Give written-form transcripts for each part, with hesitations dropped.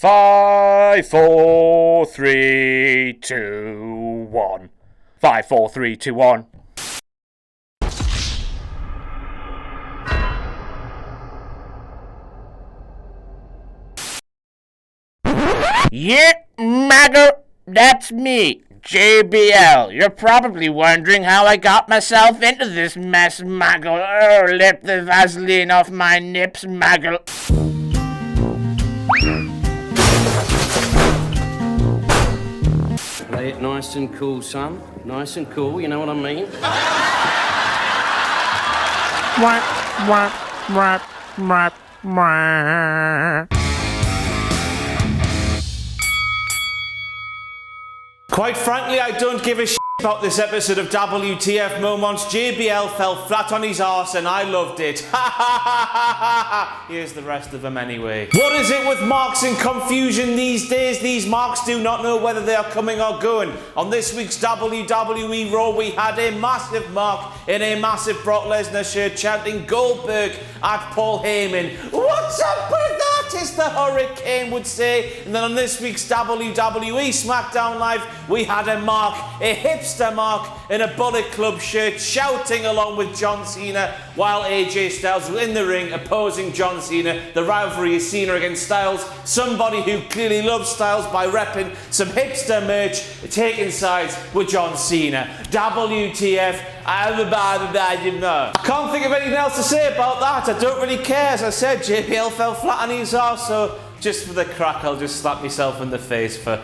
5, 4, 3, 2, 1. 5, 4, 3, 2, 1. Yeah, Maggle, that's me, JBL. You're probably wondering how I got myself into this mess, Maggle. Oh, lift the Vaseline off my nips, Maggle. Play it nice and cool, son. Nice and cool, you know what I mean? Quite frankly, I don't give a shit about this episode of WTF Moments. JBL fell flat on his arse and I loved it. Ha ha ha ha ha. Here's the rest of them anyway. What is it with marks and confusion these days? These marks do not know whether they are coming or going. On this week's WWE Raw, we had a massive mark in a massive Brock Lesnar shirt chanting Goldberg at Paul Heyman. What's up with that? As the Hurricane would say. And then on this week's WWE SmackDown Live, we had a mark, a hipster mark, in a Bullet Club shirt, shouting along with John Cena while AJ Styles was in the ring opposing John Cena. The rivalry is Cena against Styles, somebody who clearly loves Styles by repping some hipster merch, taking sides with John Cena. WTF. I can't think of anything else to say about that. I don't really care. As I said, JBL fell flat on his arse, so just for the crack, I'll just slap myself in the face for a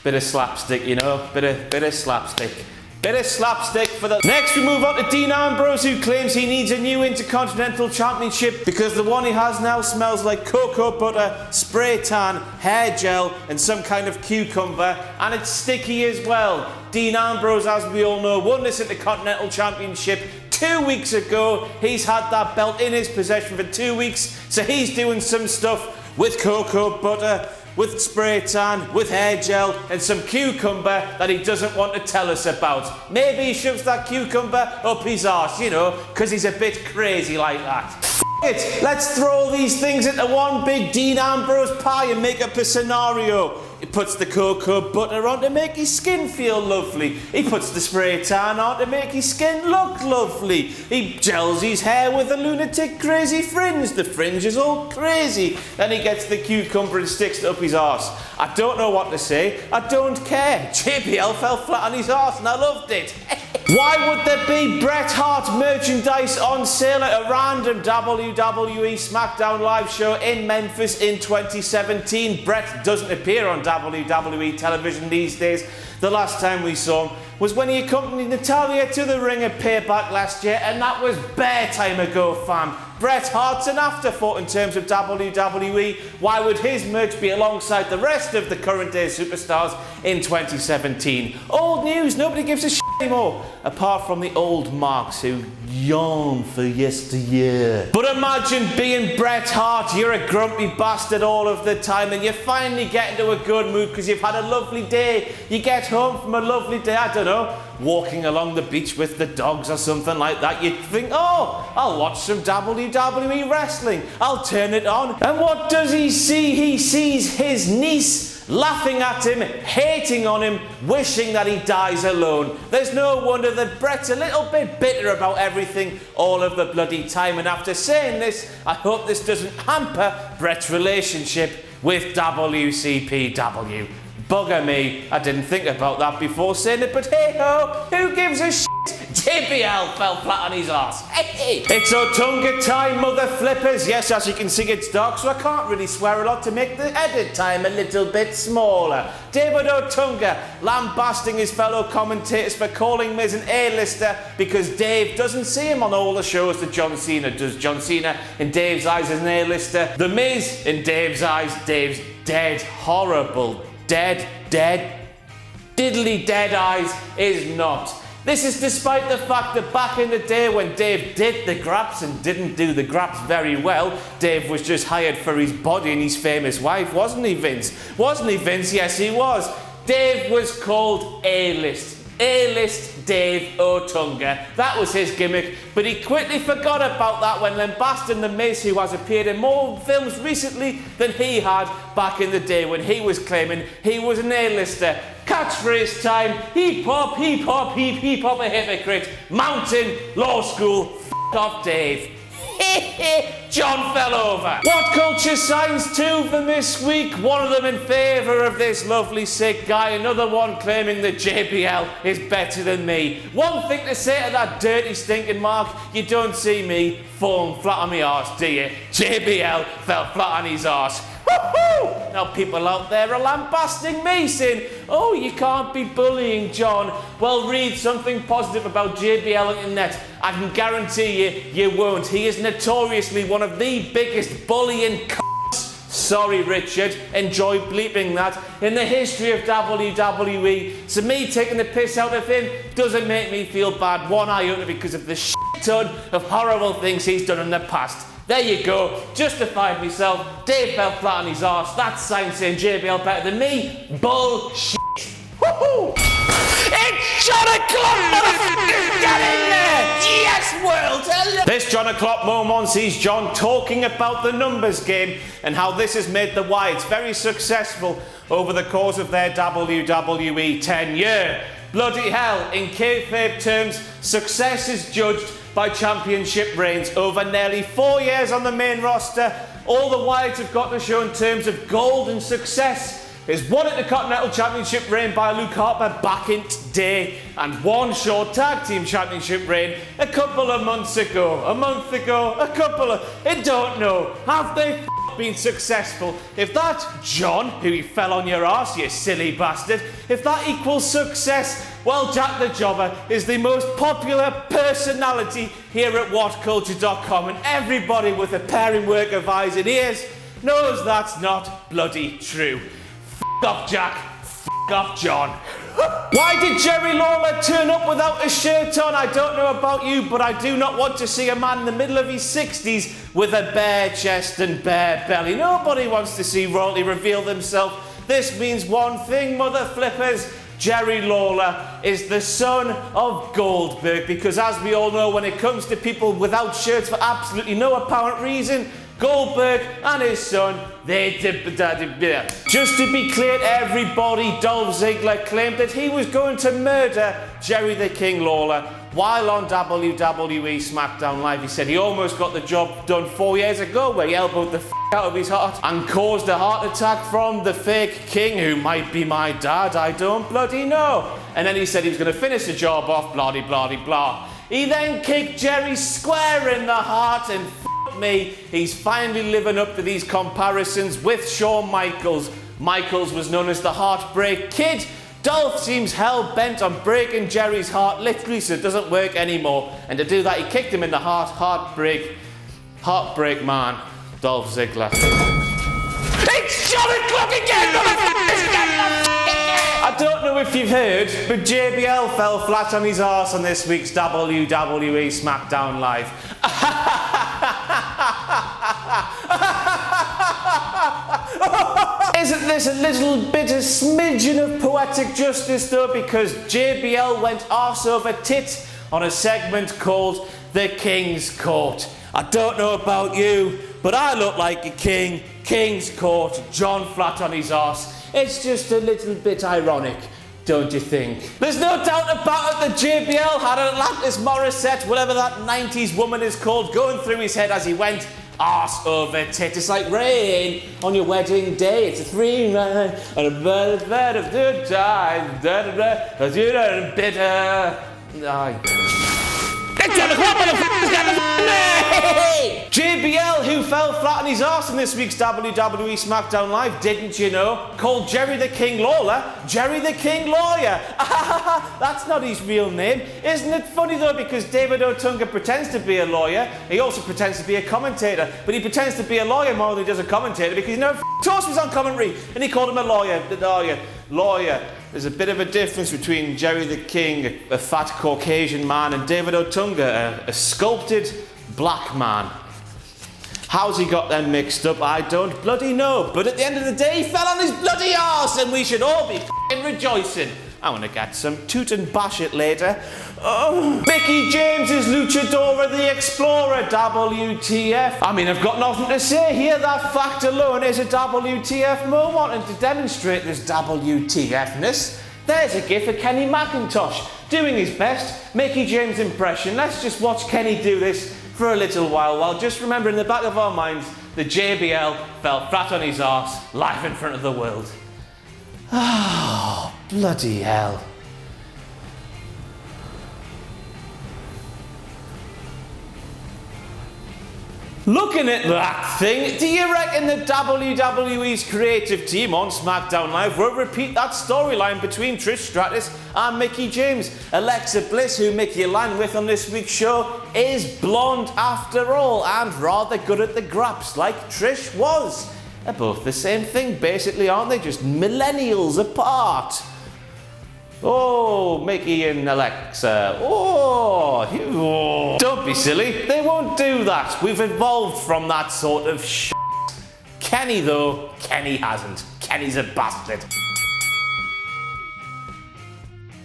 bit of slapstick, you know? Bit of slapstick. Bit of slapstick for the... Next we move on to Dean Ambrose, who claims he needs a new Intercontinental Championship because the one he has now smells like cocoa butter, spray tan, hair gel and some kind of cucumber, and it's sticky as well. Dean Ambrose, as we all know, won this Intercontinental Championship 2 weeks ago. He's had that belt in his possession for 2 weeks, so he's doing some stuff with cocoa butter, with spray tan, with hair gel, and some cucumber that he doesn't want to tell us about. Maybe he shoves that cucumber up his arse, you know, because he's a bit crazy like that. F it! Let's throw all these things into one big Dean Ambrose pie and make up a scenario. He puts the cocoa butter on to make his skin feel lovely. He puts the spray tan on to make his skin look lovely. He gels his hair with a lunatic crazy fringe. The fringe is all crazy. Then he gets the cucumber and sticks it up his arse. I don't know what to say. I don't care. JBL fell flat on his arse and I loved it. Why would there be Bret Hart merchandise on sale at a random WWE SmackDown live show in Memphis in 2017? Bret doesn't appear on WWE television these days. The last time we saw him was when he accompanied Natalya to the ring at Payback last year, and that was bare time ago, fam. Bret Hart's an afterthought in terms of WWE. Why would his merch be alongside the rest of the current day superstars in 2017? Old news, nobody gives a shit anymore, apart from the old marks who yawn for yesteryear. But imagine being Bret Hart. You're a grumpy bastard all of the time, and you finally get into a good mood because you've had a lovely day. You get home from a lovely day, I don't know, walking along the beach with the dogs or something like that. You'd think, oh, I'll watch some WWE wrestling. I'll turn it on. And what does he see? He sees his niece laughing at him, hating on him, wishing that he dies alone. There's no wonder that Bret's a little bit bitter about everything all of the bloody time. And after saying this, I hope this doesn't hamper Bret's relationship with WCPW. Bugger me, I didn't think about that before saying it, but hey ho, who gives a shit? JBL fell flat on his arse. Hey. It's Otunga time, mother flippers. Yes, as you can see, it's dark, so I can't really swear a lot to make the edit time a little bit smaller. David Otunga lambasting his fellow commentators for calling Miz an A-lister because Dave doesn't see him on all the shows that John Cena does. John Cena, in Dave's eyes, is an A-lister. The Miz, in Dave's eyes, Dave's dead, horrible, dead, diddly dead eyes is not. This is despite the fact that back in the day when Dave did the graps and didn't do the graps very well, Dave was just hired for his body and his famous wife, wasn't he, Vince? Wasn't he, Vince? Yes, he was. Dave was called A-list. A-list Dave Otunga. That was his gimmick, but he quickly forgot about that when lambasting The Miz, who has appeared in more films recently than he had back in the day when he was claiming he was an A-lister. Catchphrase time, hip hop, hip hop, hip hop, a hypocrite. Mountain, law school, f*** off Dave. John fell over. WhatCulture signs 2 of them this week. One of them in favour of this lovely sick guy. Another one claiming that JBL is better than me. One thing to say to that dirty stinking Mark, you don't see me falling flat on my arse, do you? JBL fell flat on his arse. Woohoo! Now people out there are lambasting me, saying, oh, you can't be bullying John. Well, read something positive about JBL on the net. I can guarantee you won't. He is notoriously one of the biggest bullying sorry, Richard, enjoy bleeping that, in the history of WWE. So me taking the piss out of him doesn't make me feel bad one iota because of the shit-ton of horrible things he's done in the past. There you go, justified myself. Dave fell flat on his arse. That's sign saying JBL better than me. Bullshit. Woohoo! It's John O'Clock, motherfuckers! Get in there! Yes, world! Hello! This John O'Clock moment sees John talking about the numbers game and how this has made the Wyatts very successful over the course of their WWE tenure. Bloody hell, in kayfabe terms, success is judged by championship reigns. Over nearly 4 years on the main roster, all the Wyatts have got to show in terms of gold and success is one Intercontinental Championship reign by Luke Harper back in day, and one short tag team championship reign a couple of months ago. A month ago, a couple of... I don't know. Have they been successful? If that, John, who you fell on your arse, you silly bastard, if that equals success, well, Jack the Jobber is the most popular personality here at WhatCulture.com, and everybody with a pair and work of eyes and ears knows that's not bloody true. F*** off, Jack. F*** off, John. Why did Jerry Lawler turn up without a shirt on? I don't know about you, but I do not want to see a man in the middle of his 60s with a bare chest and bare belly. Nobody wants to see royalty reveal themselves. This means one thing, mother flippers. Jerry Lawler is the son of Goldberg, because as we all know, when it comes to people without shirts for absolutely no apparent reason, Goldberg and his son, just to be clear to everybody, Dolph Ziggler claimed that he was going to murder Jerry the King Lawler while on WWE SmackDown Live. He said he almost got the job done 4 years ago, where he elbowed the out of his heart and caused a heart attack from the fake king, who might be my dad, I don't bloody know. And then he said he was going to finish the job off, blah de blah de blah. He then kicked Jerry square in the heart, and me, he's finally living up to these comparisons with Shawn Michaels. Michaels was known as the Heartbreak Kid. Dolph seems hell-bent on breaking Jerry's heart, literally, so it doesn't work anymore. And to do that, he kicked him in the heart. Heartbreak man, Dolph Ziggler. It's John O'Clock again! I don't know if you've heard, but JBL fell flat on his arse on this week's WWE SmackDown Live. Isn't this a little bit, a smidgen of poetic justice though, because JBL went arse over tit on a segment called The King's Court. I don't know about you, but I look like a king. King's Court, John flat on his arse. It's just a little bit ironic, don't you think? There's no doubt about it that JBL had an Atlantis Morissette, whatever that 90s woman is called, going through his head as he went arse over tit. It's like rain on your wedding day. It's a free ride on a bed of good times. Bitter. JBL, who fell flat on his arse in this week's WWE SmackDown Live, didn't you know, called Jerry the King Lawler Jerry the King Lawyer. That's not his real name. Isn't it funny though, because David Otunga pretends to be a lawyer, he also pretends to be a commentator, but he pretends to be a lawyer more than he does a commentator, because he never toss was on commentary, and he called him a lawyer. There's a bit of a difference between Jerry the King, a fat Caucasian man, and David Otunga, a sculpted black man. How's he got them mixed up? I don't bloody know. But at the end of the day, he fell on his bloody arse, and we should all be f***ing rejoicing. I'm gonna get some toot and bash it later. Oh. Mickey James is Luchadora the Explorer, WTF. I mean, I've got nothing to say here. That fact alone is a WTF moment. And to demonstrate this WTF-ness, there's a gif of Kenny McIntosh doing his best Mickey James impression. Let's just watch Kenny do this for a little while just remember in the back of our minds that JBL fell flat on his arse live in front of the world. Oh, bloody hell. Looking at that thing, do you reckon the WWE's creative team on SmackDown Live will repeat that storyline between Trish Stratus and Mickey James? Alexa Bliss, who Mickey aligned with on this week's show, is blonde after all and rather good at the graps like Trish was. They're both the same thing basically, aren't they? Just millennials apart. Oh, Mickey and Alexa. Oh, don't be silly. They won't do that. We've evolved from that sort of shit. Kenny, though, Kenny hasn't. Kenny's a bastard.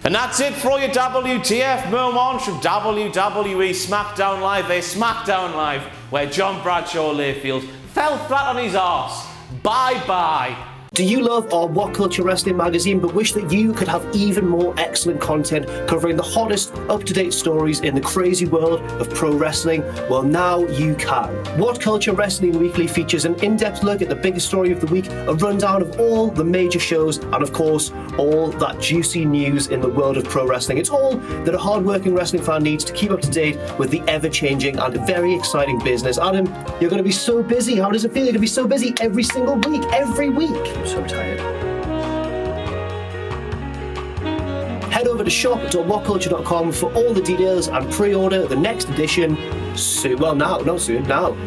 And that's it for your WTF moments from WWE SmackDown Live, a SmackDown Live where John Bradshaw Layfield fell flat on his arse. Bye-bye. Do you love our WhatCulture Wrestling magazine but wish that you could have even more excellent content covering the hottest, up-to-date stories in the crazy world of pro wrestling? Well, now you can. WhatCulture Wrestling Weekly features an in-depth look at the biggest story of the week, a rundown of all the major shows, and of course, all that juicy news in the world of pro wrestling. It's all that a hard-working wrestling fan needs to keep up to date with the ever-changing and very exciting business. Adam, you're going to be so busy. How does it feel? You're going to be so busy every single week, every week. I'm so tired. Head over to shop.whatculture.com for all the details and pre-order the next edition soon. Well, now, not soon, now.